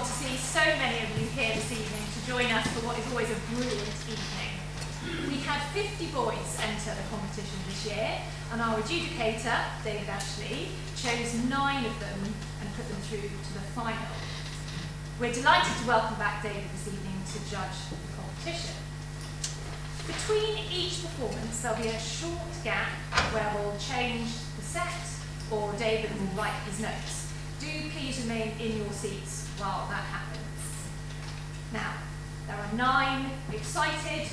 to see so many of you here this evening to join us for what is always a brilliant evening. We had 50 boys enter the competition this year, and our adjudicator, David Ashley, chose 9 of them and put them through to the final. We're delighted to welcome back David this evening to judge the competition. Between each performance, there'll be a short gap where we'll change the set, or David will write his notes. Do please remain in your seats while that happens. Now, there are 9 excited,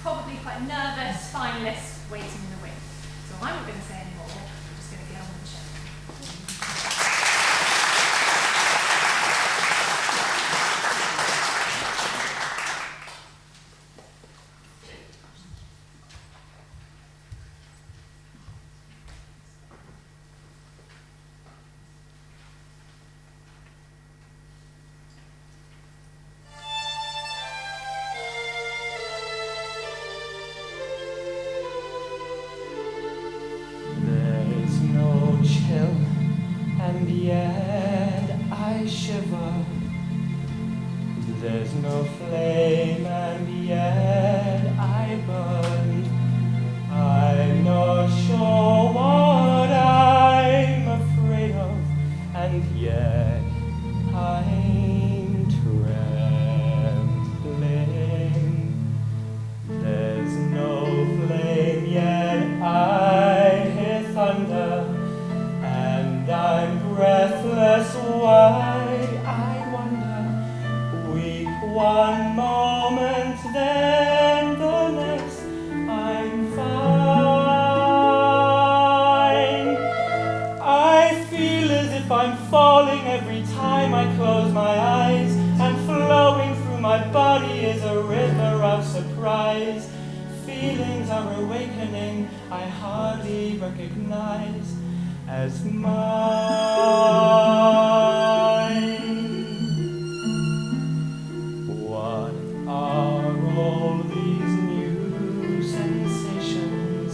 probably quite nervous finalists waiting in the wings. So I'm not going to say any more, I'm just going to get on with the show. And yet I shiver. There's no flame and yet I burn. I'm not sure what I'm afraid of, and yet I'm trembling. There's no flame yet I hear thunder. I'm breathless, why, I wonder. Weak one moment, then the next, I'm fine. I feel as if I'm falling every time I close my eyes, and flowing through my body is a river of surprise. Feelings are awakening, I hardly recognize as mine. What are all these new sensations?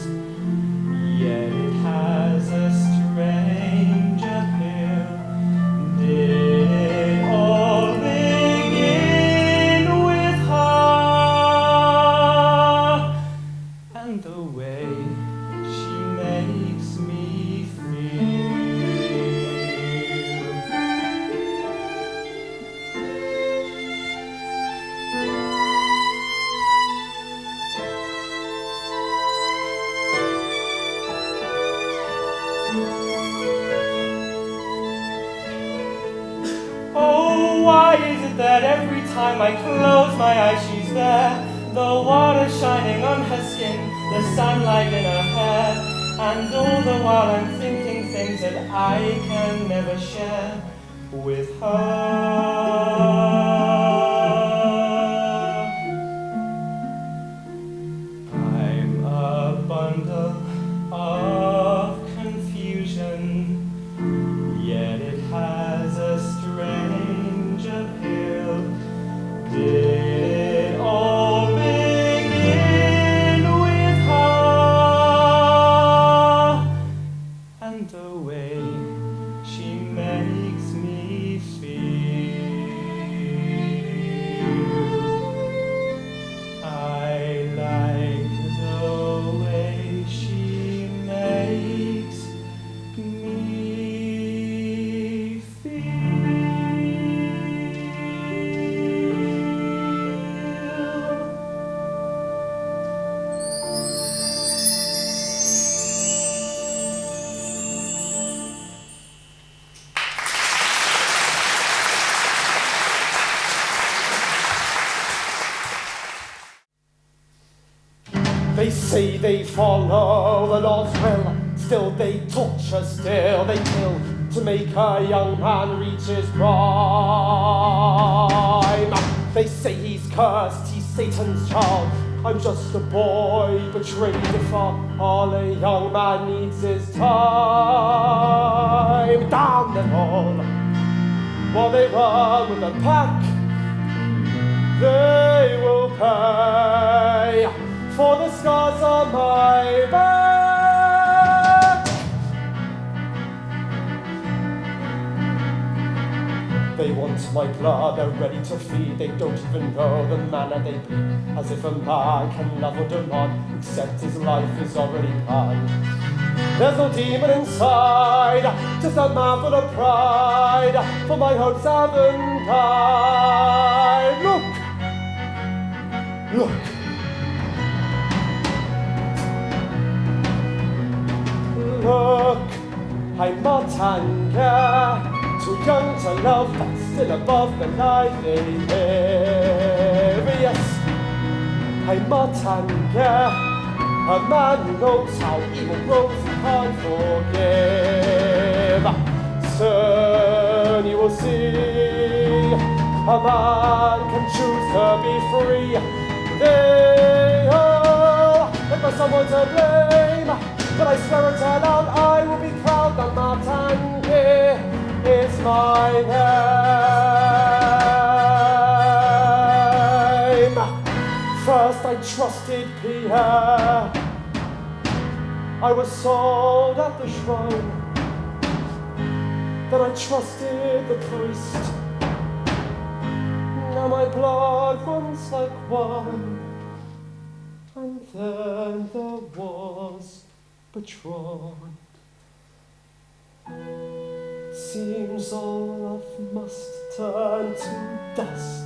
Yet it has a strange appeal. Did it all begin with her? And the way she makes me that every time I close my eyes she's there, the water shining on her skin, the sunlight in her hair, and all the while I'm thinking things that I can never share with her. I'm a bundle of confusion, yet it has a strange appeal. Did it all begin with her? And the way she makes me feel, I like the way she makes me feel. They say they follow the Lord's will, still they torture, still they kill, to make a young man reach his prime. They say he's cursed, he's Satan's child. I'm just a boy betrayed for all a young man needs is time. Damn them all, while they run with the pack, they will pay for the scars on my back. They want my blood, they're ready to feed. They don't even know the manner they be. As if a man can love or demand, except his life is already planned. There's no demon inside, just a man full of pride, for my hopes haven't died. Look. Look, I'm not anger, too young to love, but still above the life they live. Yes, I'm not anger, a man who knows how evil grows and can't forgive. Soon you will see, a man can choose to be free. They all look for someone to blame, but I swear it's aloud, I will be proud that Martanke is my name. First I trusted Pierre, I was sold at the shrine. Then I trusted the priest, now my blood runs like wine. And then there was betrothed. Seems all love must turn to dust.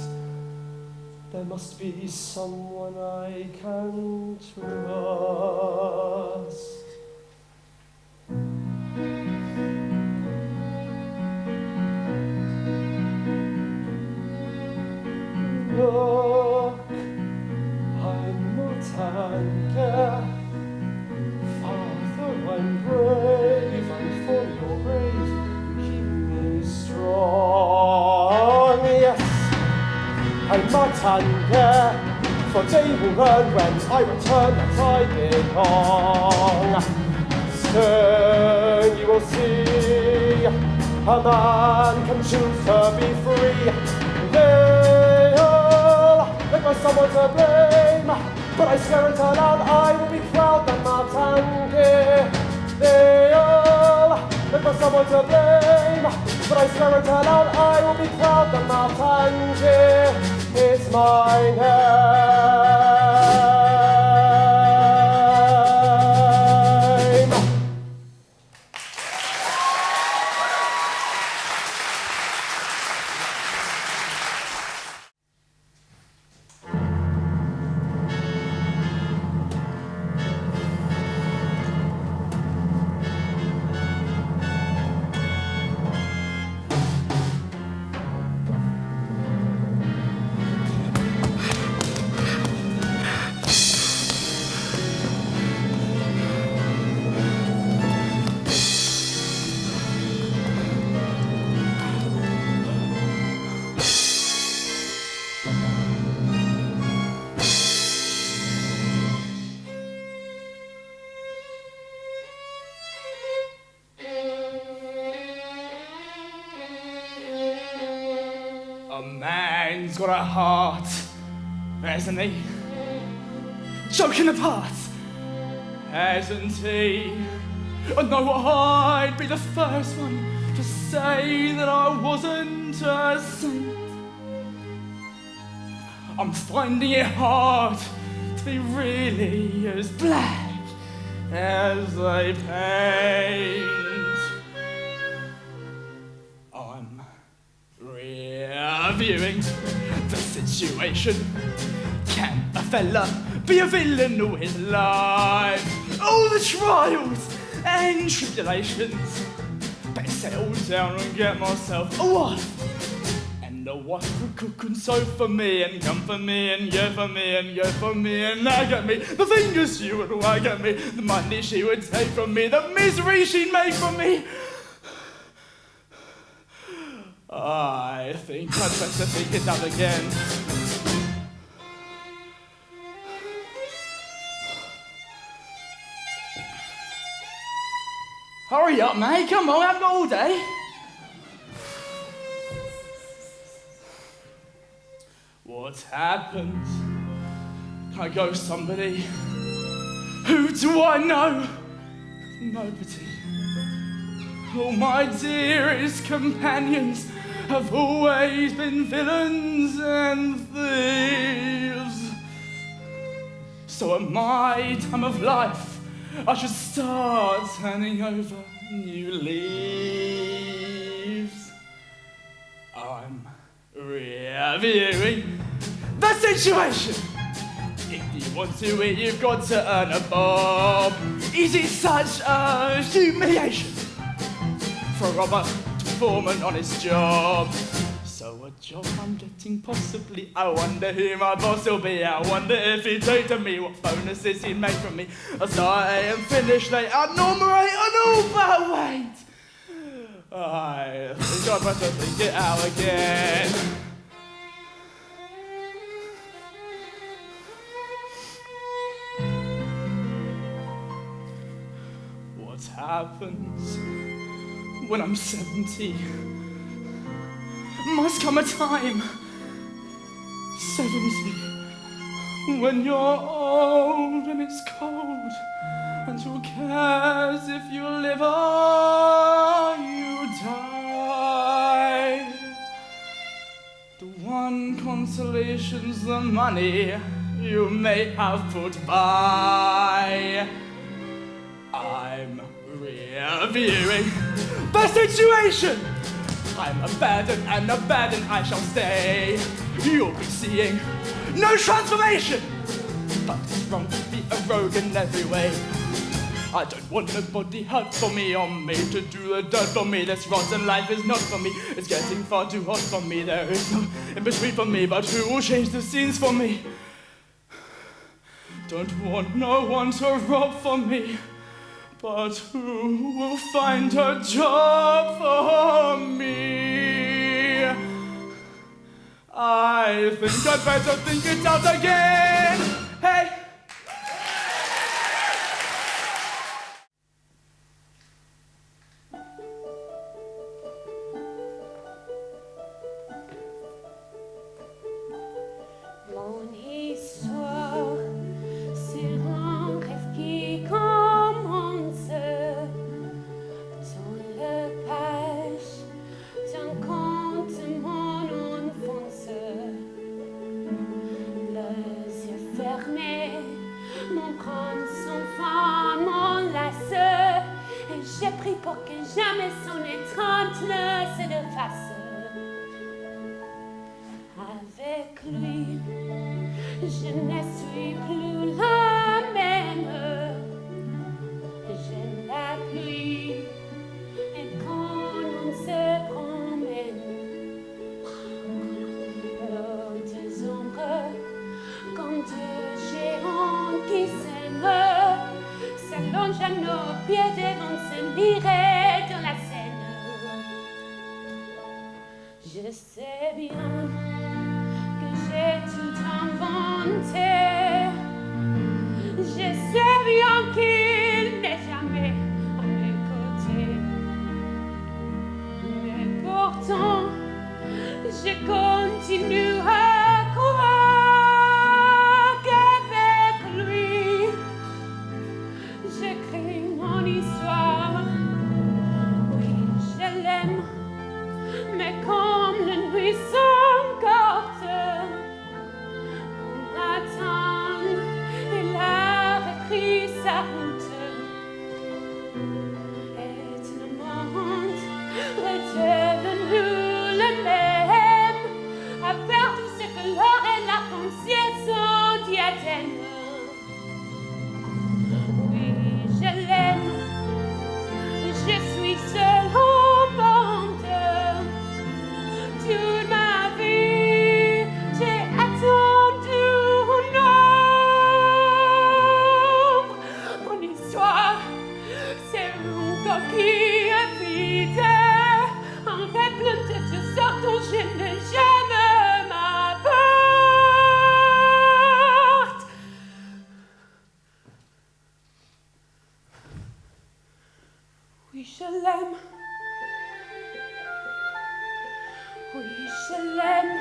There must be someone I can trust. Look, I'm not anger. I'm brave, I'm for your grave, keep me strong. Yes, I'm not anger, for they will learn when I return that I belong. Soon you will see, a man can choose to be free. They all look for someone to blame, but I swear it aloud, I will be proud that Martanke. They all look for someone to blame, but I swear it aloud, I will be proud that Martanke is my name. He's got a heart, hasn't he? Choking apart, hasn't he? I know I'd be the first one to say that I wasn't a saint. I'm finding it hard to be really as black as they paint. I'm reviewing the situation. Can a fella be a villain all his life? All the trials and tribulations. Better settle down and get myself a wife. And a wife would cook and sew for me and comfort me and care for me and go for me and nag at me. The fingers she would wag at me, the money she would take from me, the misery she'd make for me. I think I'd better think it out again. Hurry up, mate, come on, I've got all day. What happened? I go somebody. Who do I know? Nobody. All my dearest companions have always been villains and thieves. So at my time of life, I should start turning over new leaves. I'm reviewing the situation. If you want to win, you've got to earn a bob. Is it such a humiliation for a robber to perform an honest job? So a job I'm getting possibly, I wonder who my boss will be. I wonder if he'd say to me what bonuses he'd make from me. I start and finish late, I numerate and all but wait. I think I'd better think it out again. What happens when I'm 70? Must come a time, 70, when you're old and it's cold, and who cares if you live or you die? The one consolation's the money you may have put by. I'm reviewing the situation. I'm abandoned and abandoned I shall stay. You'll be seeing no transformation, but it's wrong to be a rogue in every way. I don't want nobody hurt for me or me to do the dirt for me. This rotten life is not for me. It's getting far too hot for me. There is no in between for me, but who will change the scenes for me? Don't want no one to rob for me, but who will find a job for me? I think I'd better think it out again. Hey! Mon histoire, c'est un rêve qui commence dans la page d'un conte de mon enfance. Les yeux fermés, mon crâne s'enfant m'enlace, et j'ai pris pour que jamais son étreinte ne se défasse. Avec lui, je ne suis plus la même. J'aime la pluie et quand on se promène, l'eau des ombres, comme deux géants qui s'aiment, s'allonge à nos pieds devant se mirer dans la Seine. Je sais bien que j'ai tout inventé. Je sais bien qu'il n'est jamais à mes côtés. Mais pourtant, je continue à croire qu'avec lui, j'écris mon histoire. Oui, je l'aime, mais comme la nuit s'emporte, on attend, il a repris sa route. Et tout le monde redevenu le même, a perdu ce que l'or et l'arc-en-ciel sont diadèmes. Oui, je l'aime, je suis seule au monde. Toute ma vie, j'ai attendu un ombre. Mon histoire, c'est une coquille vide, un rêve plein de toutes sortes dont je n'ai jamais ma porte. Oui, je l'aime. Oui, je l'aime.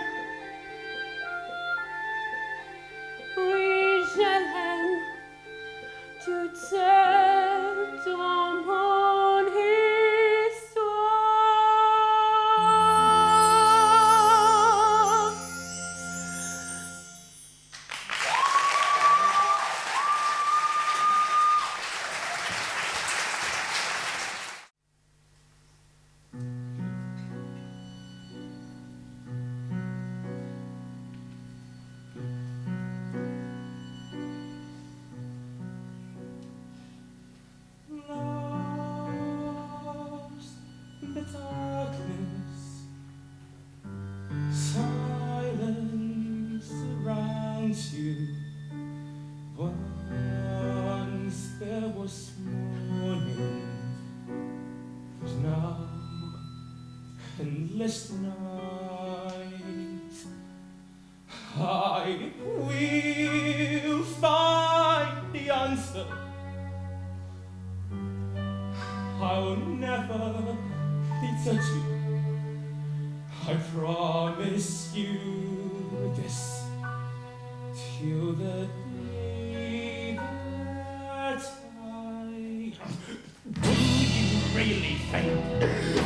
Oui, je l'aime. Toute seule dans mon histoire. sleepless night. I will find the answer. I'll never desert you. I promise you this till the day that do you really think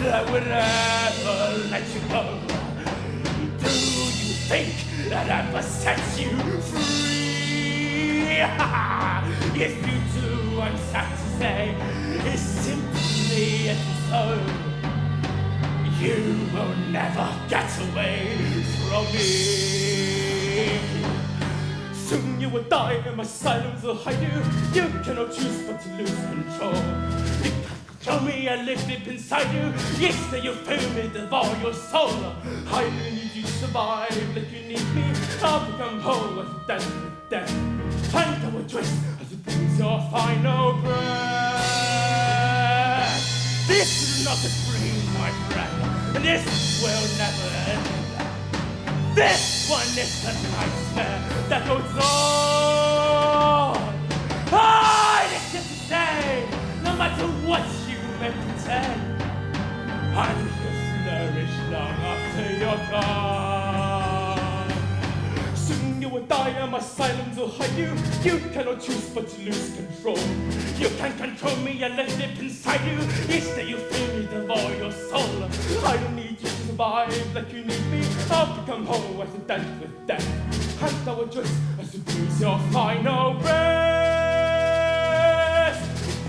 that I would ever let you go? Do you think that I must set you free? If you do, I'm sad to say, it's simply so. You will never get away from me. Soon you will die and my silence will hide you. You cannot choose but to lose control. You can't control me, I live deep inside you. Yesterday you feel me, devour your soul. I need you to survive like you need me. I'll become whole as death with death. Find our choice as it brings your final breath. This is not a dream, my friend, and this will never end. This one is a nightmare that goes on. I just have to say, no matter what you may pretend, I will flourish long after you're gone. Soon you will die and my silence will hide you. You cannot choose but to lose control. You can't control me, I left it inside you. Instead you feel me, devour your soul. I don't need you to survive like you need me. I'll become whole as a death with death. And our choice as to breathe your final breath.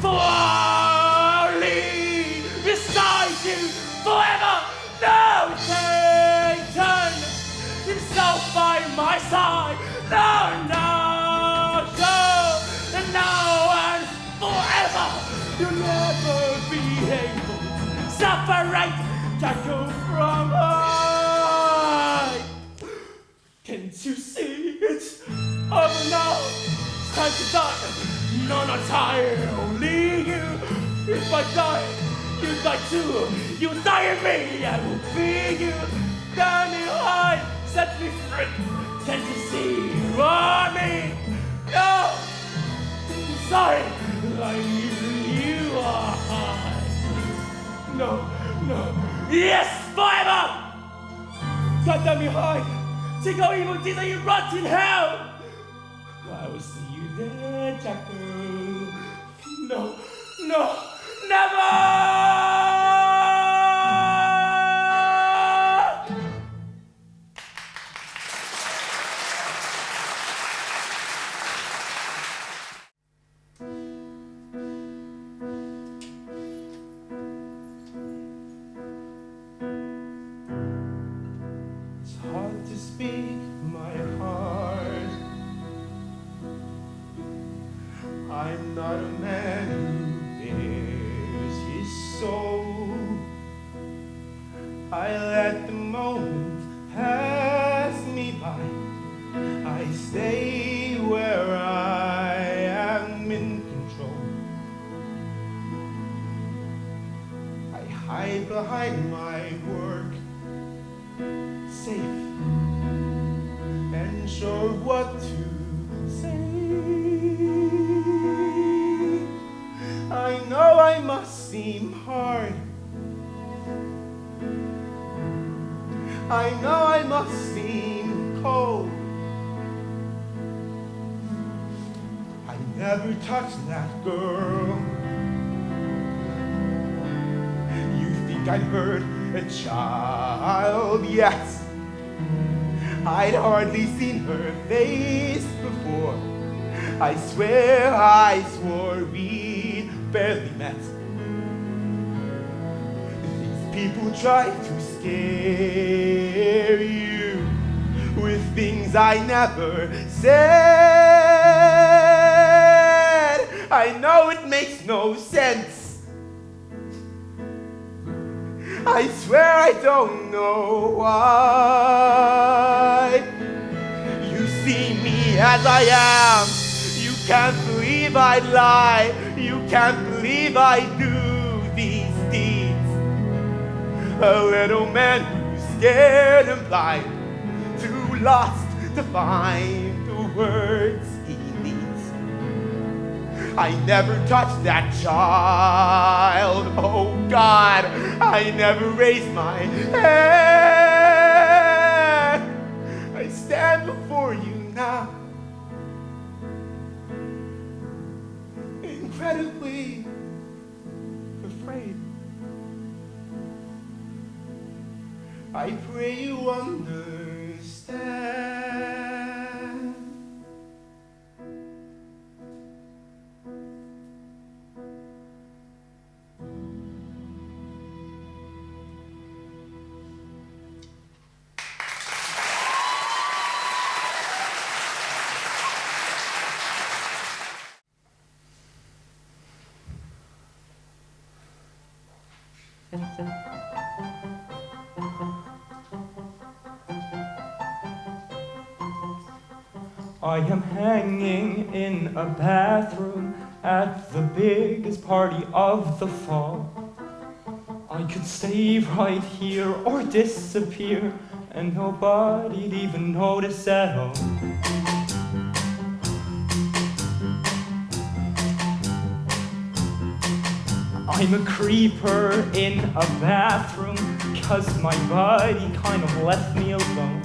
For I'll leave beside you forever. No Satan himself by my side. No, and now and forever. You'll never be able to separate Jackal from I. Can't you see it's over now? It's time to die. No, not I, only you. If I die, you die too. You die in me, I will be you. Down me high, set me free. Can't you see you are me? No, sorry, I knew you are high. No, yes, forever! God damn you high. Take out evil deeds and you rot in hell. I will see you there, Jackal. No, never! Speak my heart. I'm not a man who bears his soul. I let the moment pass me by. I stay where I am in control. I hide behind my work, safe and sure what to say. I know I must seem hard. I know I must seem cold. I never touched that girl. You think I'd hurt a child? Yes. I'd hardly seen her face before. I swear I swore we'd barely met. These people try to scare you with things I never said. I know it makes no sense. I swear I don't know why. You see me as I am. You can't believe I'd lie. You can't believe I do these deeds. a little man who's scared and blind, too lost to find the words he needs. I never touched that child, oh God, I never raised my hand. I stand before you now, incredibly afraid. I pray you understand. I am hanging in a bathroom at the biggest party of the fall. I could stay right here or disappear, and nobody'd even notice at all. I'm a creeper in a bathroom, 'cause my buddy kind of left me alone.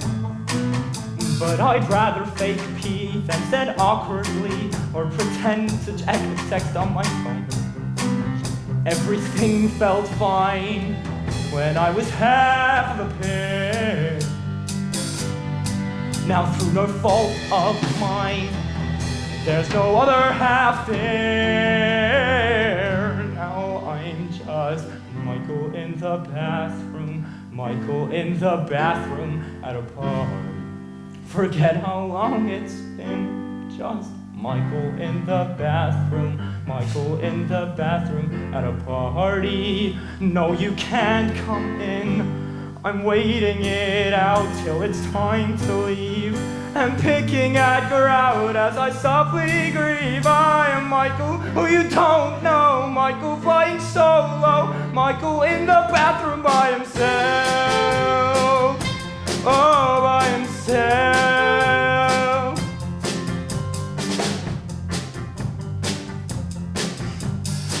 But I'd rather fake pee than sit awkwardly or pretend to check the text on my phone. Everything felt fine when I was half the pit. Now through no fault of mine, there's no other half there. Now I'm just Michael in the bathroom, Michael in the bathroom at a party. Forget how long it's been, just Michael in the bathroom, Michael in the bathroom at a party. No, you can't come in, I'm waiting it out till it's time to leave, and picking at grout as I softly grieve. I am Michael, who you don't know, Michael flying solo, Michael in the bathroom by himself, oh, by himself.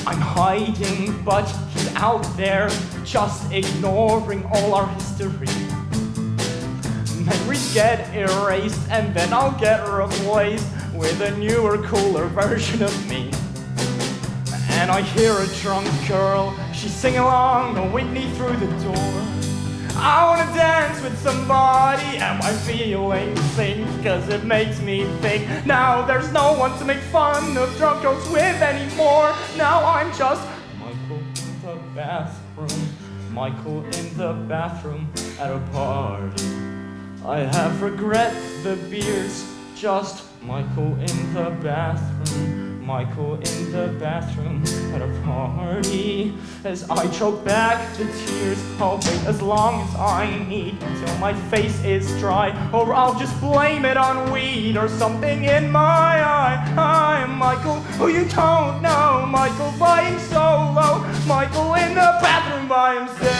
I'm hiding, but he's out there, just ignoring all our history. Memories get erased, and then I'll get replaced with a newer, cooler version of me. And I hear a drunk girl, she's singing along to Whitney through the door. I wanna dance with somebody, and my feelings sink, 'cause it makes me think, now there's no one to make fun of drunk girls with anymore. Now I'm just Michael in the bathroom, Michael in the bathroom at a party. I have regret the beers, just Michael in the bathroom, Michael in the bathroom at a party. As I choke back the tears, I'll wait as long as I need until my face is dry, or I'll just blame it on weed or something in my eye. I am Michael, who you don't know, Michael flying solo, Michael in the bathroom by himself.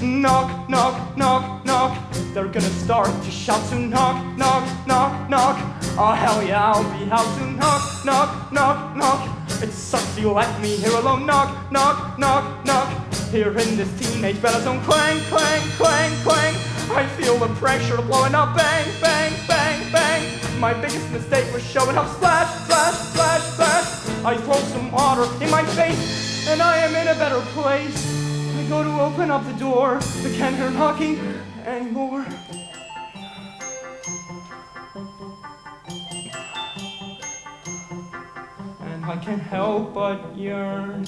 Knock, knock, knock, knock. They're gonna start to shout, so knock, knock, knock, knock. Oh hell yeah, I'll be out to knock, knock, knock, knock. It sucks you left me here alone, knock, knock, knock, knock. Here in this teenage battle zone, clang, clang, clang, clang. I feel the pressure blowing up, bang, bang, bang, bang. My biggest mistake was showing up, splash, splash, splash, splash. I throw some water in my face, and I am in a better place. I go to open up the door, but can't hear knocking anymore. And I can't help but yearn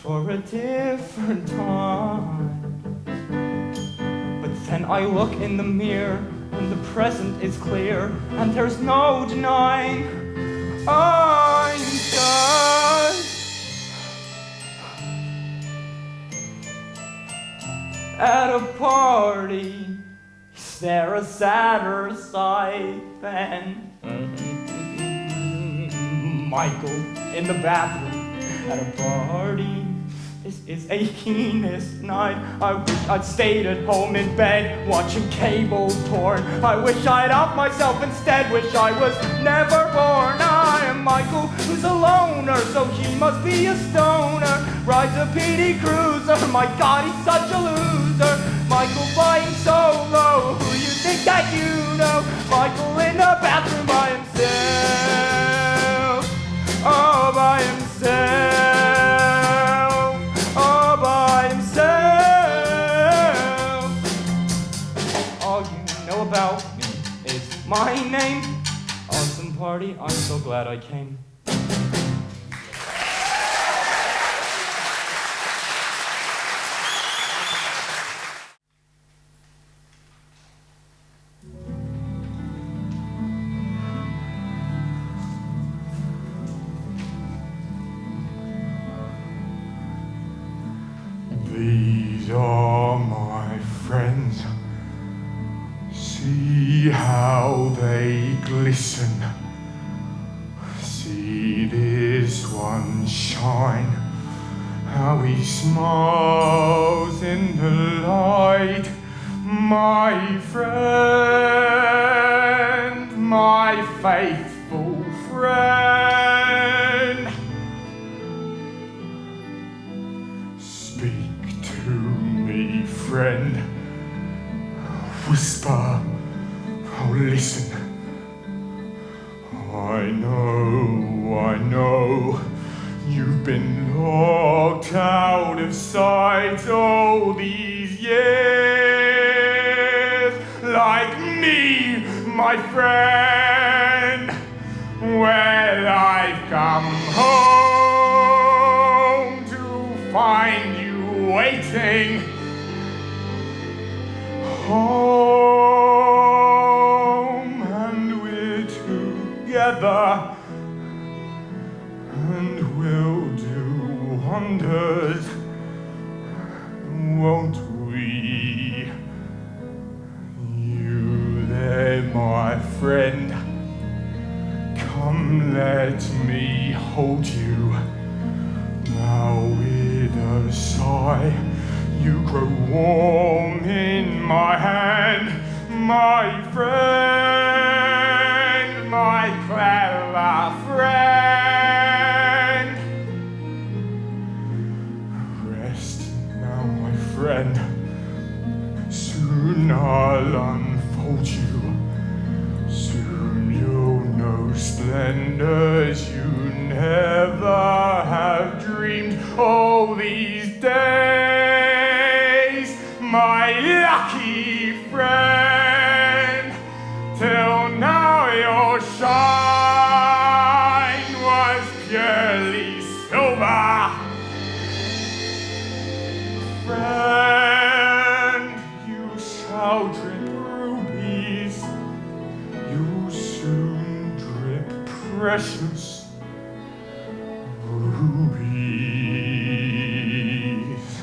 for a different time. But then I look in the mirror, and the present is clear, and there's no denying I'm just at a party. Is there a sadder sight than Michael in the bathroom at a party. This is a keenest night. I wish I'd stayed at home in bed watching cable torn. I wish I'd off myself instead. Wish I was never born. I am Michael, who's a loner, so he must be a stoner. Rides a PD Cruiser. My God, he's such a loser. Michael flying solo. Who you think that you know? Michael in the bathroom by himself. Oh, by himself. About me is my name. Awesome party, I'm so glad I came. These are my friends. See how they glisten. See this one shine. How he smiles in the light. My friend, my faithful friend. Speak to me, friend. Whisper. Oh, listen. I know, you've been locked out of sight all these years. Like me, my friend. Well, I've come home to find you waiting. Home, and we're together, and we'll do wonders, won't we? You there, my friend, come let me hold you. Now with a sigh, you grow warm in my hand, my friend, my clever friend. Rest now, my friend, soon I'll unfold you. Soon you'll know splendors you never have dreamed all these days. My lucky friend, till now your shine was purely silver. Friend, you shall drip rubies, you'll soon drip precious rubies.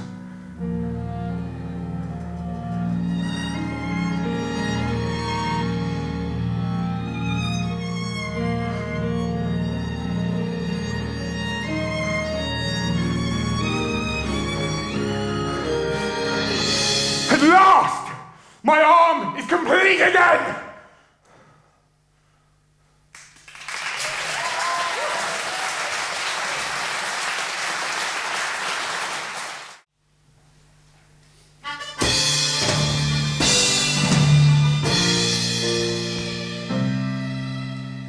At last, my arm is complete again!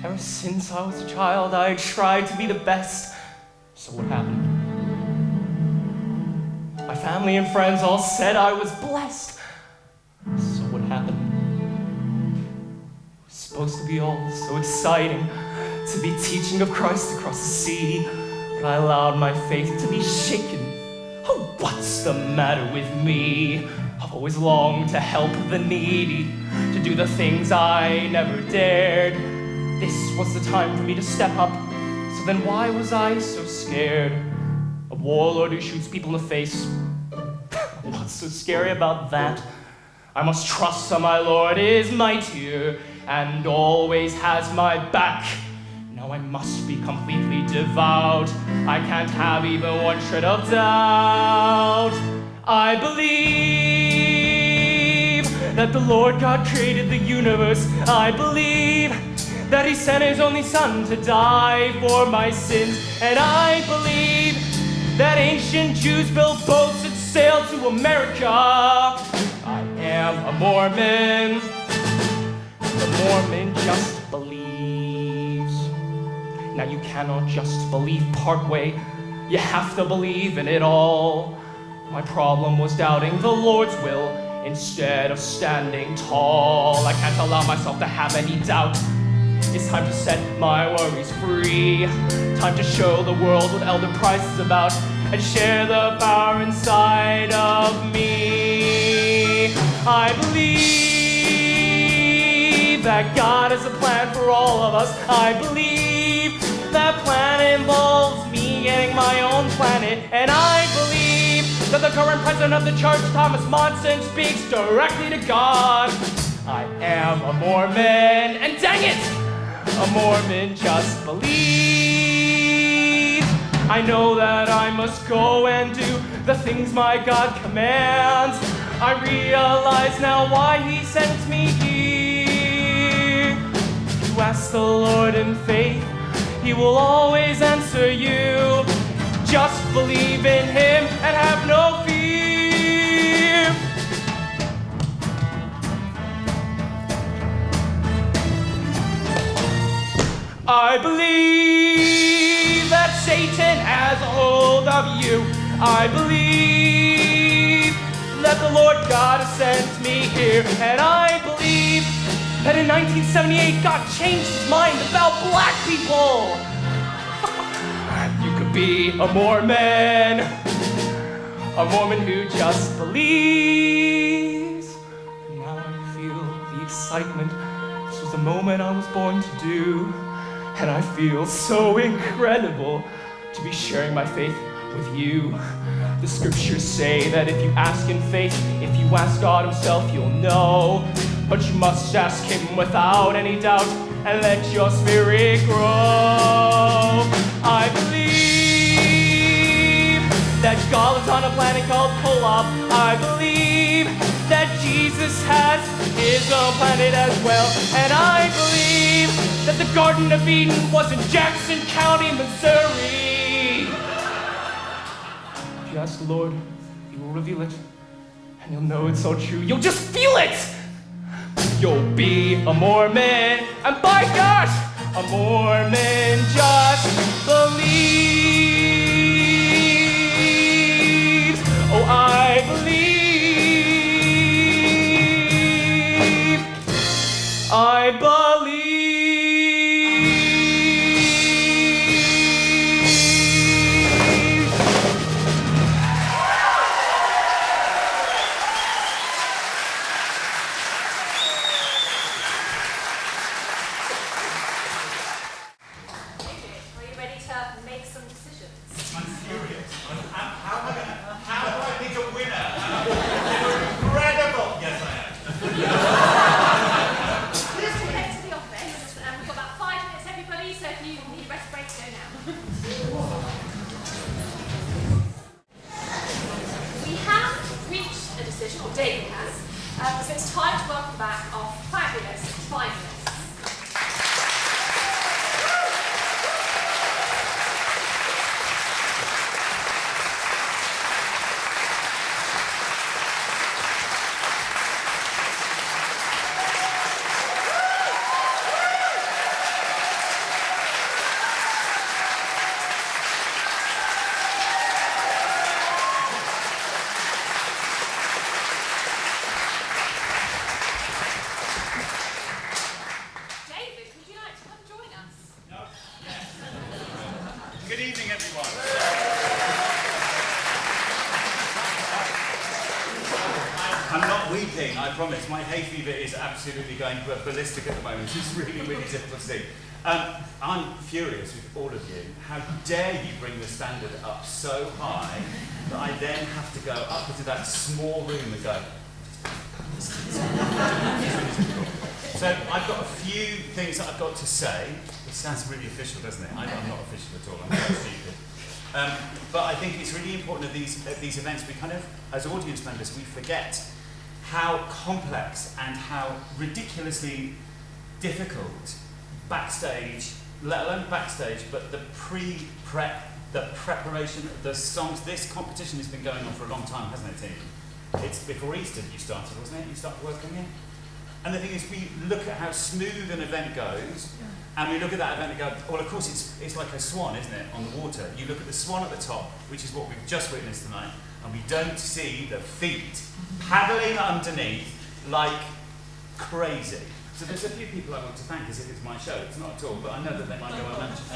Ever since I was a child, I tried to be the best. So what happened? My family and friends all said I was blessed. So what happened? It was supposed to be all so exciting, to be teaching of Christ across the sea, but I allowed my faith to be shaken. Oh, what's the matter with me? I've always longed to help the needy, to do the things I never dared. This was the time for me to step up, so then why was I so scared? A warlord who shoots people in the face. What's so scary about that? I must trust that my Lord is mightier and always has my back. No Now I must be completely devout. I can't have even one shred of doubt. I believe that the Lord God created the universe. I believe that he sent his only son to die for my sins. And I believe that ancient Jews built boats that sailed to America. I am a Mormon. The Mormon just believes. Now you cannot just believe partway. You have to believe in it all. My problem was doubting the Lord's will instead of standing tall. I can't allow myself to have any doubt. It's time to set my worries free. Time to show the world what Elder Price is about and share the power inside of me. I believe that God has a plan for all of us. I believe that plan involves me getting my own planet. And I believe that the current president of the church, Thomas Monson, speaks directly to God. I am a Mormon, and dang it! A Mormon just believes. I know that I must go and do the things my God commands. I realize now why he sent me here. If you ask the Lord in faith, he will always answer you. Just believe in him and have no fear. I believe that Satan has a hold of you. I believe that the Lord God has sent me here. And I believe that in 1978 God changed his mind about black people. You could be a Mormon who just believes. And now I feel the excitement. This was the moment I was born to do. And I feel so incredible to be sharing my faith with you. The scriptures say that if you ask in faith, if you ask God himself, you'll know. But you must ask him without any doubt and let your spirit grow. I believe that God lives on a planet called Kolob. I believe that Jesus has his own planet as well. And I believe that the Garden of Eden was in Jackson County, Missouri. If you ask the Lord, he will reveal it. And you'll know it's all true. You'll just feel it. You'll be a Mormon. And by gosh, a Mormon just believes. Oh, I believe. I believe. My hay fever is absolutely going ballistic at the moment. It's really, really difficult to see. I'm furious with all of you. How dare you bring the standard up so high that I then have to go up into that small room and go. So I've got a few things that I've got to say. The It sounds really official, doesn't it? I'm not official at all, I'm so stupid. But I think it's really important at these events, we kind of, as audience members, we forget how complex and how ridiculously difficult backstage, let alone backstage, but the the preparation, the songs, this competition has been going on for a long time, hasn't it, team? It's before Easter you started, wasn't it? You started working in? And the thing is, we look at how smooth an event goes, and we look at that event and go, well, of course, it's like a swan, isn't it, on the water. You look at the swan at the top, which is what we've just witnessed tonight, and we don't see the feet paddling underneath like crazy. So there's a few people I want to thank as if it's my show. It's not at all, but I know that they might go unmentioned.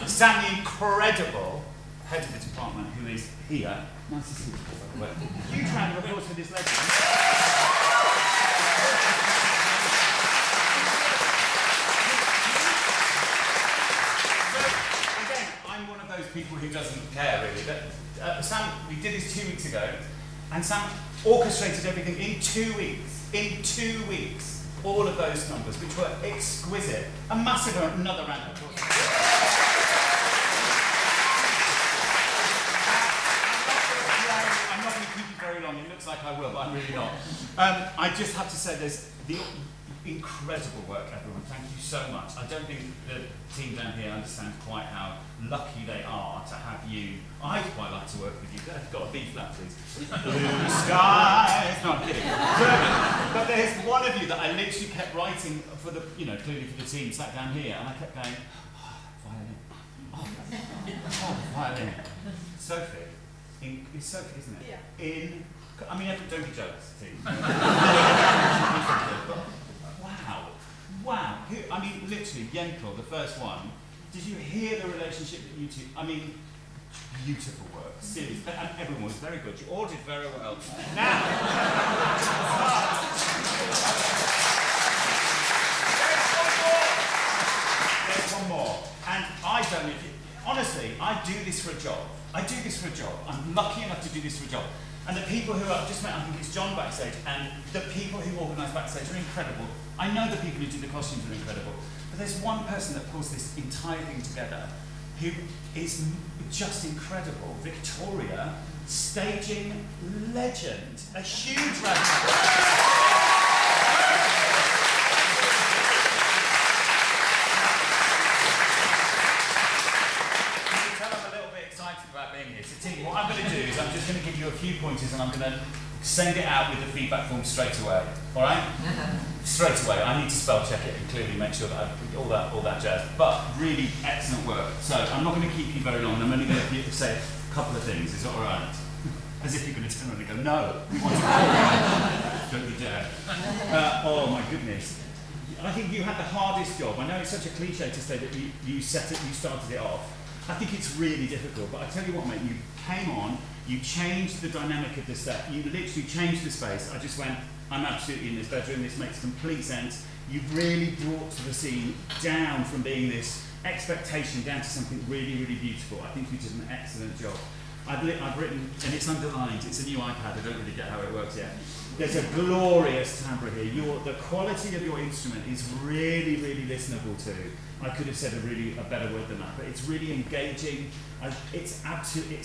Sam, the incredible head of the department, who is here. Nice to see you, by the way. Huge round of applause for this legend. I'm one of those people who doesn't care really. But Sam, we did this 2 weeks ago, and Sam orchestrated everything in 2 weeks. In 2 weeks, all of those numbers, which were exquisite. A massive, another round of applause. I'm not going to keep you very long. It looks like I will, but I'm really not. I just have to say, there's the incredible work, everyone. Thank you so much. I don't think the team down here understand quite how lucky they are to have you. I'd quite like to work with you. I've got a B flat, please. Blue skies. No, I'm kidding. But there's one of you that I literally kept writing for the, clearly for the team, sat down here, and I kept going, violin. Violin. Sophie. It's Sophie, isn't it? Yeah. Don't be jealous, team. Wow. Literally, Yenko, the first one. Did you hear the relationship that you two? Beautiful work. Seriously. And everyone was very good. You all did very well. Now, there's one more. And I don't know if you, honestly, I do this for a job. I'm lucky enough to do this for a job. And the people who I've just met, I think it's John backstage, and the people who organise backstage are incredible. I know the people who do the costumes are incredible. But there's one person that pulls this entire thing together who is just incredible. Victoria, staging legend. A huge round of applause. What I'm going to do is I'm just going to give you a few pointers and I'm going to send it out with the feedback form straight away. All right? Straight away. I need to spell check it and clearly make sure that all that jazz. But really excellent work. So I'm not going to keep you very long. I'm only going to say a couple of things. Is that all right? As if you're going to turn around and go, no, we want to don't you dare. Oh my goodness. I think you had the hardest job. I know it's such a cliche to say that you started it off. I think it's really difficult, but I tell you what, mate, you came on, you changed the dynamic of the set, you literally changed the space. I just went, I'm absolutely in this bedroom, this makes complete sense. You really brought the scene down from being this expectation down to something really, really beautiful. I think you did an excellent job. I've written, and it's underlined, it's a new iPad, I don't really get how it works yet. There's a glorious timbre here. The quality of your instrument is really, really listenable to. I could have said a better word than that, but it's really engaging. It's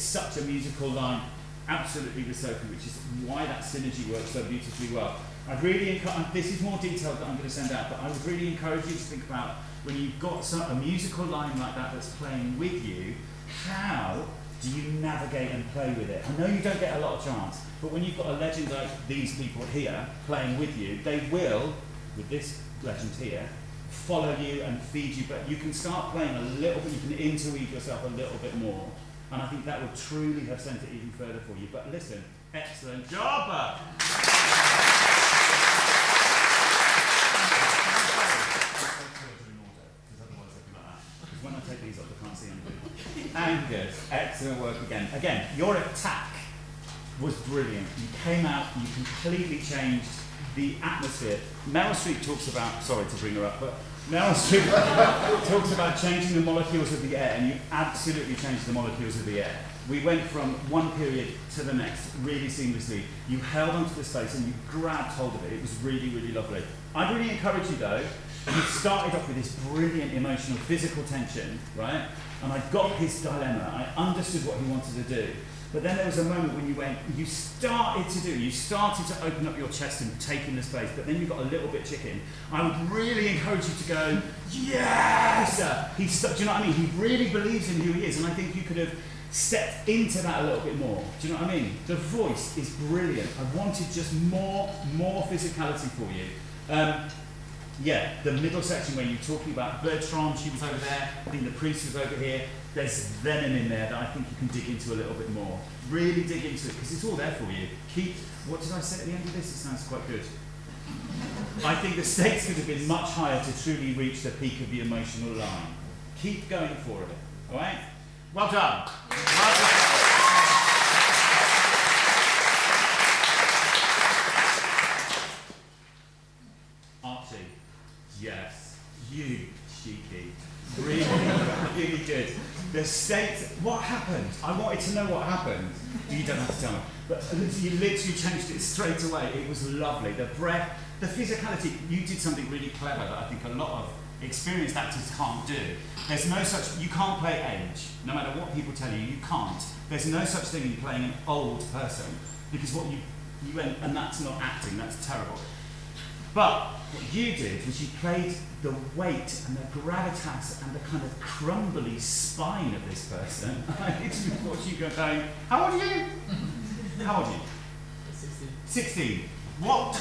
such a musical line, absolutely with Sophie, which is why that synergy works so beautifully well. This is more detailed that I'm going to send out, but I would really encourage you to think about when you've got a musical line like that that's playing with you, how do you navigate and play with it? I know you don't get a lot of chance, but when you've got a legend like these people here playing with you, they will, with this legend here, follow you and feed you, but you can start playing a little bit, you can interweave yourself a little bit more, and I think that would truly have sent it even further for you. But listen, excellent job! When I take these off, I can't see anything. And good, excellent work again. Again, your attack was brilliant. You came out, you completely changed the atmosphere. Meryl Streep talks about, sorry to bring her up, but Meryl Streep talks about changing the molecules of the air, and you absolutely changed the molecules of the air. We went from one period to the next really seamlessly. You held onto the space and you grabbed hold of it. It was really, really lovely. I'd really encourage you though, you started off with this brilliant emotional, physical tension, right? And I got his dilemma. I understood what he wanted to do. But then there was a moment when you started to open up your chest and take in the space, but then you got a little bit chicken. I would really encourage you to go, yes! Do you know what I mean? He really believes in who he is, and I think you could have stepped into that a little bit more. Do you know what I mean? The voice is brilliant. I wanted just more physicality for you. Yeah, the middle section where you're talking about Bertrand, she was over there, I think the priest was over here. There's venom in there that I think you can dig into a little bit more. Really dig into it, because it's all there for you. What did I say at the end of this? It sounds quite good. I think the stakes could have been much higher to truly reach the peak of the emotional line. Keep going for it, all right? Well done. Well done. Archie, yes, you cheeky. Really, really good. The stakes, what happened? I wanted to know what happened. You don't have to tell me. But you literally changed it straight away. It was lovely. The breath, the physicality, you did something really clever that I think a lot of experienced actors can't do. There's no such, you can't play age. No matter what people tell you, you can't. There's no such thing in playing an old person, because what you went, and that's not acting, that's terrible. But what you did was you played the weight and the gravitas and the kind of crumbly spine of this person. I literally watched you going, how old are you? How old are you? 16. 16. What?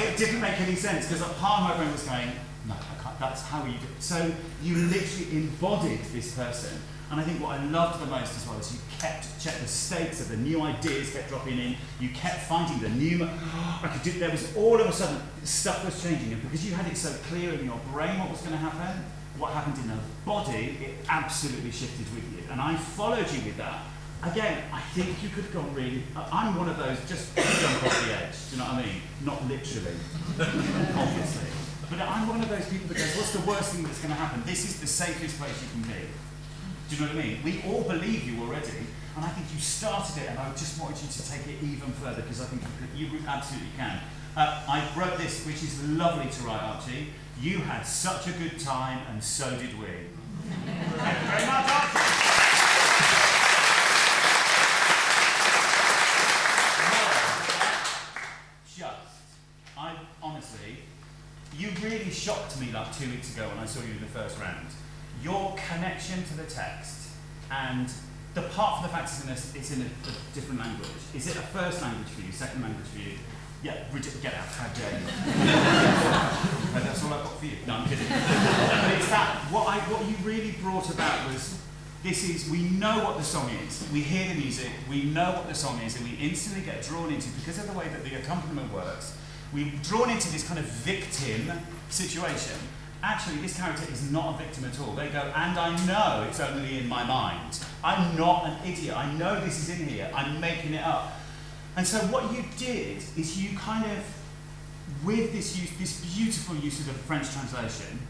It didn't make any sense, because a part of my brain was going, no, I can't, that's how you do it. So you literally embodied this person. And I think what I loved the most as well is you checked the stakes of the new ideas kept dropping in. You kept finding the new, there was all of a sudden, stuff was changing. And because you had it so clear in your brain what was going to happen, what happened in the body, it absolutely shifted with you. And I followed you with that. Again, I think you could have gone really, I'm one of those, just jump off the edge, do you know what I mean? Not literally, obviously. But I'm one of those people that goes, what's the worst thing that's going to happen? This is the safest place you can be. Do you know what I mean? We all believe you already, and I think you started it, and I just wanted you to take it even further, because I think you absolutely can. I wrote this, which is lovely to write, Archie. You had such a good time, and so did we. Thank you very much, Archie. Honestly, you really shocked me like 2 weeks ago when I saw you in the first round. Your connection to the text, and the part for the fact it's in a different language. Is it a first language for you, second language for you? Yeah, get out, how dare you. No, that's all I've got for you. No, I'm kidding. But it's that, what you really brought about was, we know what the song is, we hear the music, we know what the song is, and we instantly get drawn into, because of the way that the accompaniment works, we're drawn into this kind of victim situation. Actually, this character is not a victim at all. They go, and I know it's only in my mind. I'm not an idiot. I know this is in here. I'm making it up. And so what you did is you kind of, with this beautiful use of the French translation,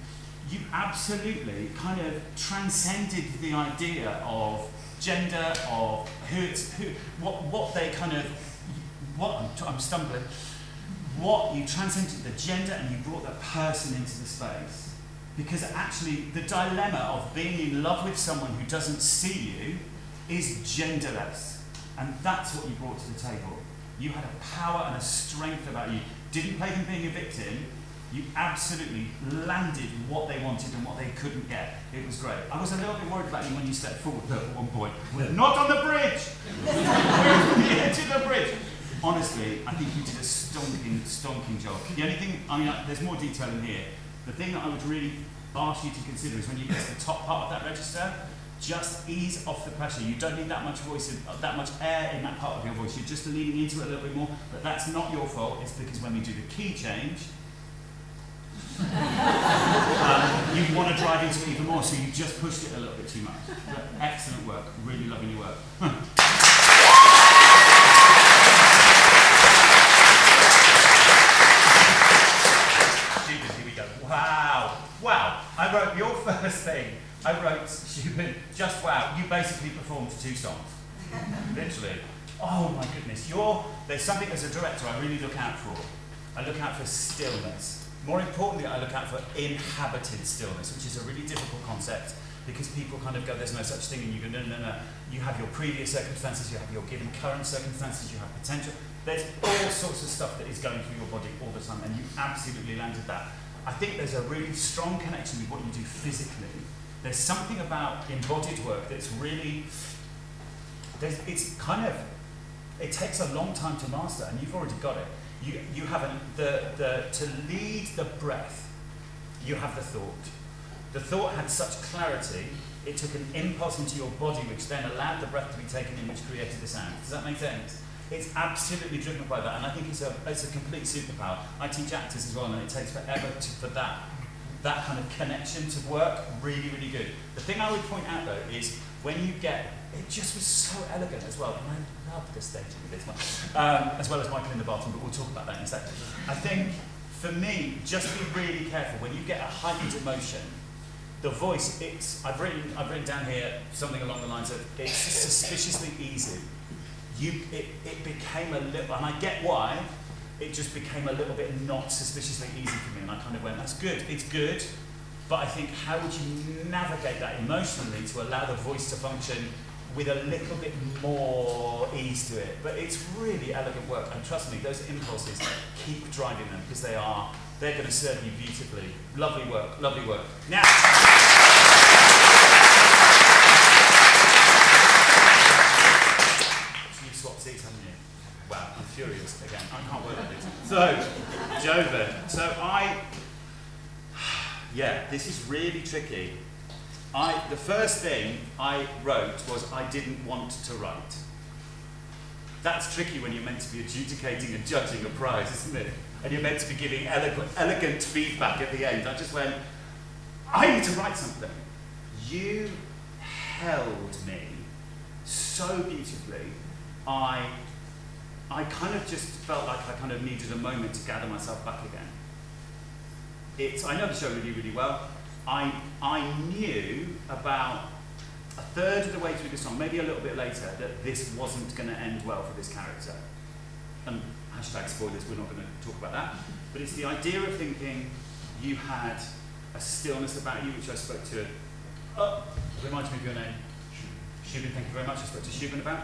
you absolutely kind of transcended the idea of gender, of what they kind of, I'm stumbling. You transcended the gender and you brought the person into the space. Because actually the dilemma of being in love with someone who doesn't see you is genderless. And that's what you brought to the table. You had a power and a strength about you. Didn't play them being a victim. You absolutely landed what they wanted and what they couldn't get. It was great. I was a little bit worried about you when you stepped forward though at one point. We're not on the bridge! We're on the edge of the bridge! Honestly, I think you did a stonking job. The only thing, there's more detail in here. The thing that I would really ask you to consider is when you get to the top part of that register, just ease off the pressure. You don't need that much that much air in that part of your voice. You're just leaning into it a little bit more, but that's not your fault. It's because when we do the key change, you want to drive into it even more, so you just pushed it a little bit too much. But excellent work. Really loving your work. Wow, I wrote your first thing I wrote Schubert, just wow, you basically performed 2 songs. Literally. Oh my goodness, there's something as a director I really look out for. I look out for stillness. More importantly, I look out for inhabited stillness, which is a really difficult concept because people kind of go, there's no such thing, and you go, no, no, no. You have your previous circumstances, you have your given current circumstances, you have potential. There's all sorts of stuff that is going through your body all the time, and you absolutely landed that. I think there's a really strong connection with what you do physically. There's something about embodied work that's really, it takes a long time to master, and you've already got it. You have to lead the breath, you have the thought. The thought had such clarity, it took an impulse into your body, which then allowed the breath to be taken in, which created the sound. Does that make sense? It's absolutely driven by that, and I think it's a complete superpower. I teach actors as well, and it takes forever for that kind of connection to work really, really good. The thing I would point out though is when you get, it just was so elegant as well, and I love the staging of this one, as well as Michael in the bathroom, but we'll talk about that in a second. I think for me, just be really careful when you get a heightened emotion. The voice, I've written down here something along the lines of, it's suspiciously easy. It became a little, and I get why, it just became a little bit not suspiciously easy for me, and I kind of went, that's good, it's good, but I think how would you navigate that emotionally to allow the voice to function with a little bit more ease to it? But it's really elegant work, and trust me, those impulses, keep driving them, because they're going to serve you beautifully. Lovely work, lovely work. Now, you've swapped seats, haven't you? Wow, I'm furious again. I can't work like this. So, Joven. Yeah, this is really tricky. The first thing I wrote was I didn't want to write. That's tricky when you're meant to be adjudicating and judging a prize, isn't it? And you're meant to be giving elegant feedback at the end. I just went, I need to write something. You held me so beautifully. I kind of just felt like I kind of needed a moment to gather myself back again. I know the show really, really well. I knew about a third of the way through the song, maybe a little bit later, that this wasn't going to end well for this character. And hashtag spoilers, we're not going to talk about that. But it's the idea of thinking you had a stillness about you, which I spoke to. Reminds me of your name. Shubin, thank you very much. I spoke to Shubin about.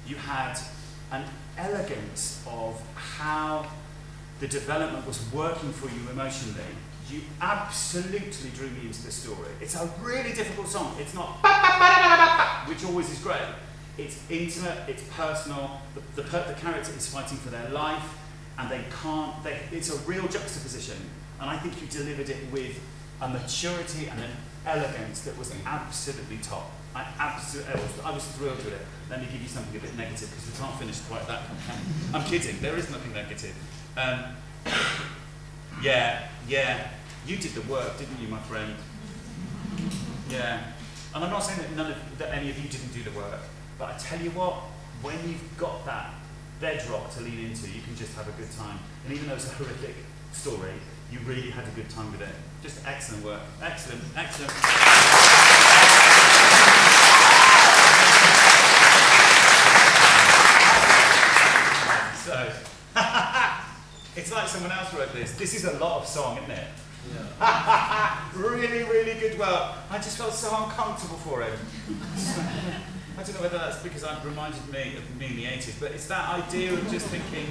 You had an elegance of how the development was working for you emotionally. You absolutely drew me into the story. It's a really difficult song. It's not which always is great. It's intimate, it's personal, the character is fighting for their life, and it's a real juxtaposition. And I think you delivered it with a maturity and an elegance that was absolutely top. I was thrilled with it. Let me give you something a bit negative, because we can't finish quite that. I'm kidding, there is nothing negative. Yeah, you did the work, didn't you, my friend? Yeah, and I'm not saying that any of you didn't do the work, but I tell you what, when you've got that bedrock to lean into, you can just have a good time. And even though it's a horrific story, you really had a good time with it. Just excellent work. Excellent, excellent. So, it's like someone else wrote this. This is a lot of song, isn't it? Yeah. Really, really good work. I just felt so uncomfortable for him. I don't know whether that's because it reminded me of me in the 80s, but it's that idea of just thinking,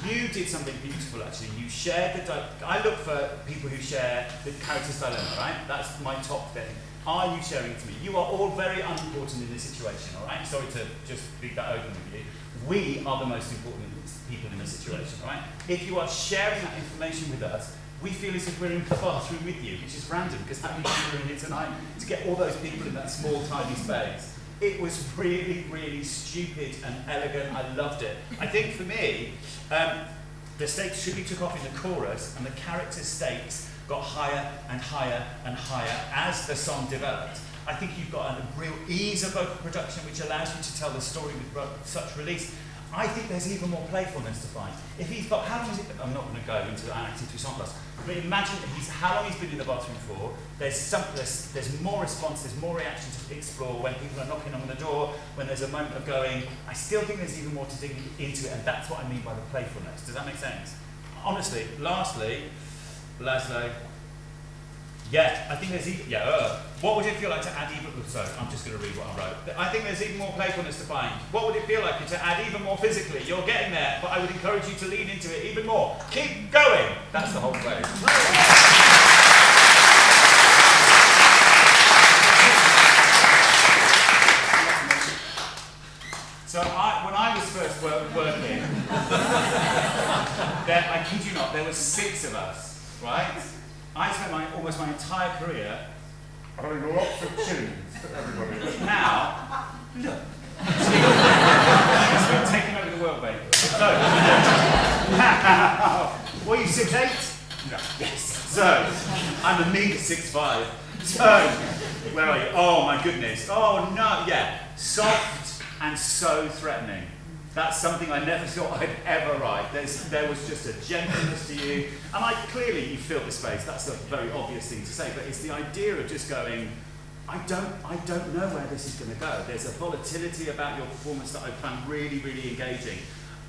you did something beautiful actually. You shared I look for people who share the character's dilemma, right? That's my top thing. Are you sharing it to me? You are all very unimportant in this situation, all right? Sorry to just be that open with you. We are the most important people in this situation, right? If you are sharing that information with us, we feel as if we're in the bathroom with you, which is random, because how many people are in here tonight to get all those people in that small, tiny space? It was really, really stupid and elegant. I loved it. I think for me, the stakes really took off in the chorus, and the character stakes got higher and higher and higher as the song developed. I think you've got a real ease of vocal production, which allows you to tell the story with such release. I think there's even more playfulness to find. If he's got, how long is it, I'm not going to go into acting through song class, but imagine how long he's been in the bathroom for. There's more response, there's more reaction to explore when people are knocking on the door, when there's a moment of going. I still think there's even more to dig into it, and that's what I mean by the playfulness. Does that make sense? Honestly, lastly, Laszlo, yeah, I think there's even, what would it feel like to add even, sorry, I'm just going to read what I wrote. I think there's even more playfulness to find. What would it feel like to add even more physically? You're getting there, but I would encourage you to lean into it even more. Keep going. That's the whole phrase. So when I was first working, I kid you not, there were 6 of us, right? I spent almost my entire career having lots of tunes for everybody. But now, look. We're taking over the world, baby. So, what are you, 6'8"? No. Yes. So, I'm a meager 6'5". So, where are you? Oh my goodness. Oh no, yeah. Soft and so threatening. That's something I never thought I'd ever write. There was just a gentleness to you. And clearly you fill the space. That's a very obvious thing to say. But it's the idea of just going, I don't know where this is going to go. There's a volatility about your performance that I found really, really engaging.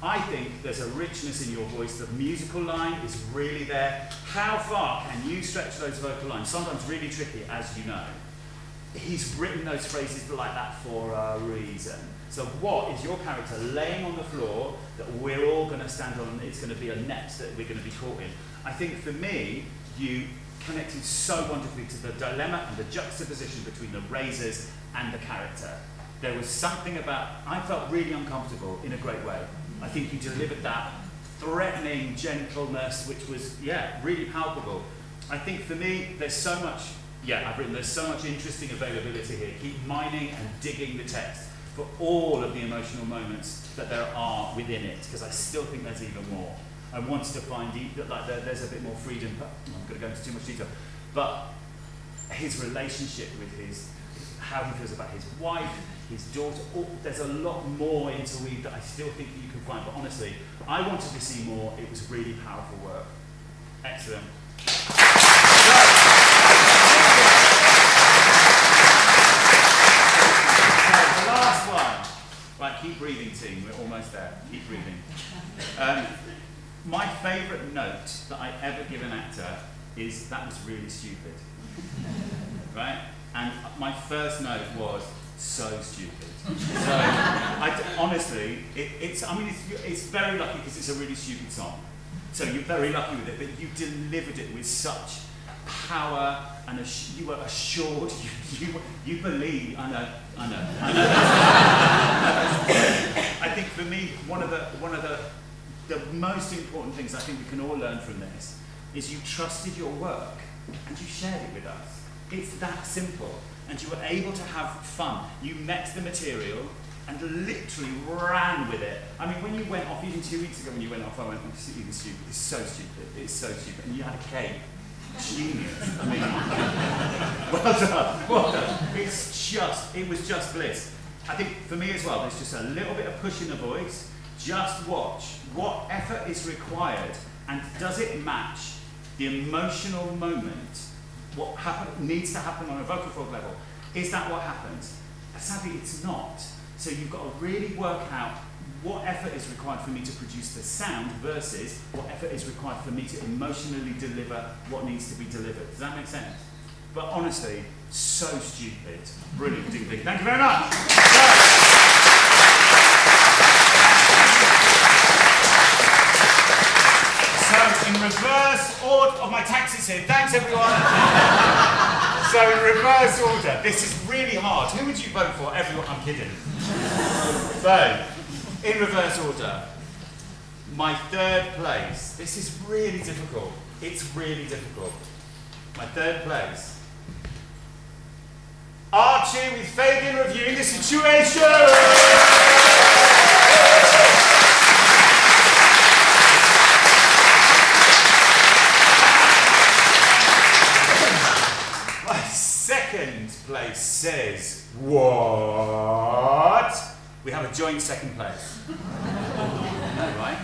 I think there's a richness in your voice. The musical line is really there. How far can you stretch those vocal lines? Sometimes really tricky, as you know. He's written those phrases like that for a reason. So what is your character laying on the floor that we're all going to stand on, and it's going to be a net that we're going to be caught in? I think for me, you connected so wonderfully to the dilemma and the juxtaposition between the raisers and the character. There was something about, I felt really uncomfortable in a great way. I think you delivered that threatening gentleness, which was, really palpable. I think for me, there's so much, there's so much interesting availability here. Keep mining and digging the text for all of the emotional moments that there are within it, because I still think there's even more. I wanted to find there's a bit more freedom. I'm going to go into too much detail, but his relationship with how he feels about his wife, his daughter, there's a lot more interweaved that I still think you can find. But honestly, I wanted to see more. It was really powerful work. Excellent. Right, keep breathing, team. We're almost there. Keep breathing. My favourite note that I ever give an actor is, that was really stupid. Right? And my first note was, so stupid. So, honestly, it's very lucky because it's a really stupid song. So you're very lucky with it, but you delivered it with such power, and you were assured, you believe, I know. I think for me, one of the most important things I think we can all learn from this is you trusted your work and you shared it with us. It's that simple. And you were able to have fun. You met the material and literally ran with it. I mean, when you went off, even 2 weeks ago when you went off, I went, this is stupid, it's so stupid, it's so stupid. And you had a cake. Genius. I mean, well done. It was just bliss. I think for me as well, there's just a little bit of push in the voice. Just watch what effort is required, and does it match the emotional moment? What needs to happen on a vocal fog level? Is that what happens? Sadly, it's not. So you've got to really work out what effort is required for me to produce the sound versus what effort is required for me to emotionally deliver what needs to be delivered. Does that make sense? But honestly, so stupid. Brilliant. Thank you very much. So in reverse order, my taxi's here. Thanks everyone. So in reverse order, this is really hard. Who would you vote for? Everyone. I'm kidding. So, in reverse order, my third place. This is really difficult. It's really difficult. My third place. Archie with Fabian reviewing the situation. My second place says, what? We have a a joint second place. No, right?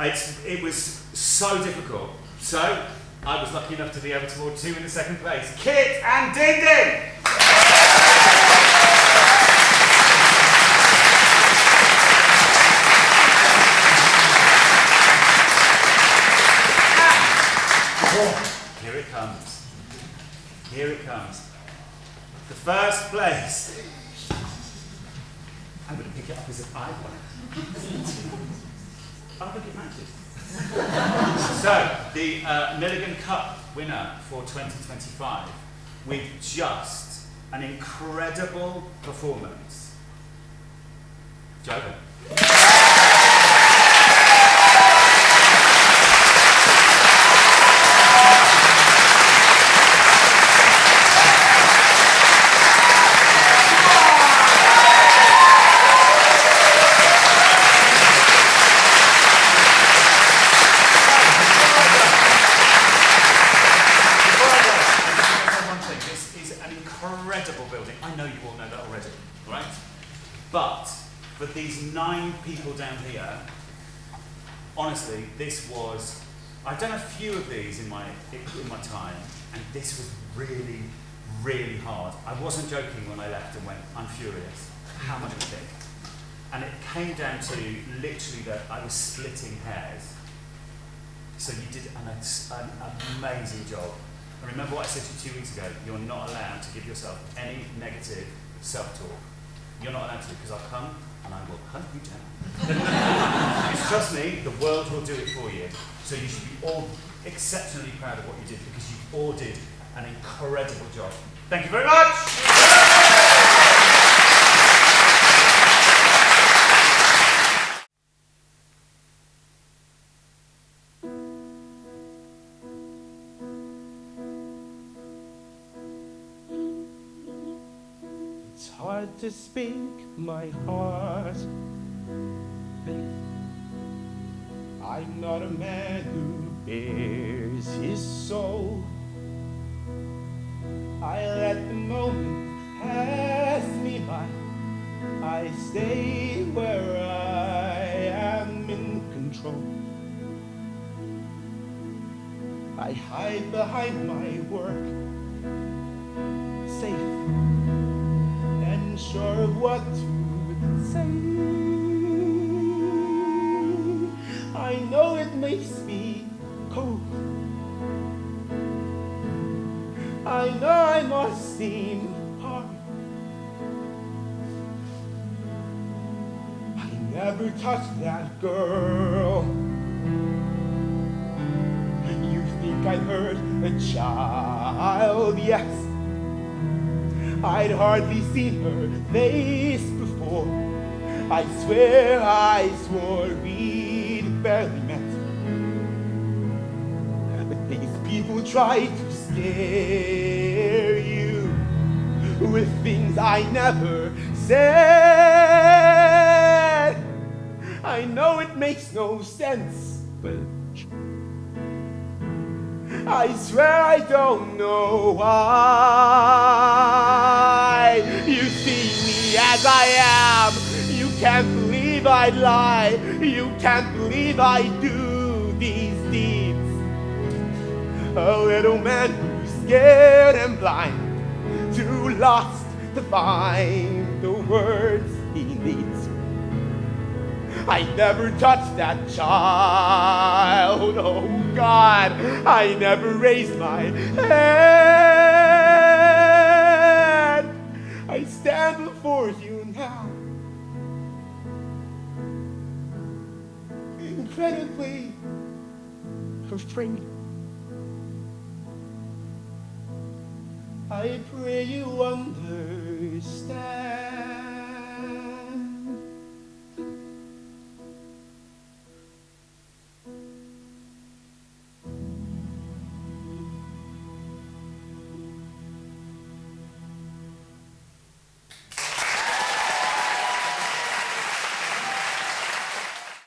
It was so difficult. So, I was lucky enough to be able to award 2 in the second place. Kit and Din Din! Here it comes. Here it comes. The first place. I'm going to pick it up as if I won it. I think it matches. So, the Milligan Cup winner for 2025 with just an incredible performance. Joven. For these 9 people down here, honestly, this was, I've done a few of these in my time, and this was really, really hard. I wasn't joking when I left and went, I'm furious. How much of a thing? And it came down to literally that I was splitting hairs. So you did an amazing job. And remember what I said to you 2 weeks ago, you're not allowed to give yourself any negative self-talk. You're not allowed to, because I'll come and I will hunt you down. Because trust me, the world will do it for you. So you should be all exceptionally proud of what you did, because you all did an incredible job. Thank you very much! It's hard to speak my heart. I'm not a man who bears his soul. I let the moment pass me by. I stay where I am in control. I hide behind my work, safe and sure of what to say. I know it makes me cold. I know I must seem hard. I never touched that girl. You think I hurt a child? Yes. I'd hardly seen her face before. I swear I swore we'd barely met. But these people try to scare you with things I never said. I know it makes no sense, but I swear I don't know why. You see me as I am. You can't believe I'd lie. You can't believe I do these deeds. A little man who's scared and blind, too lost to find the words he needs. I never touched that child, oh God, I never raised my head. I stand before you now, incredibly afraid. I pray you understand.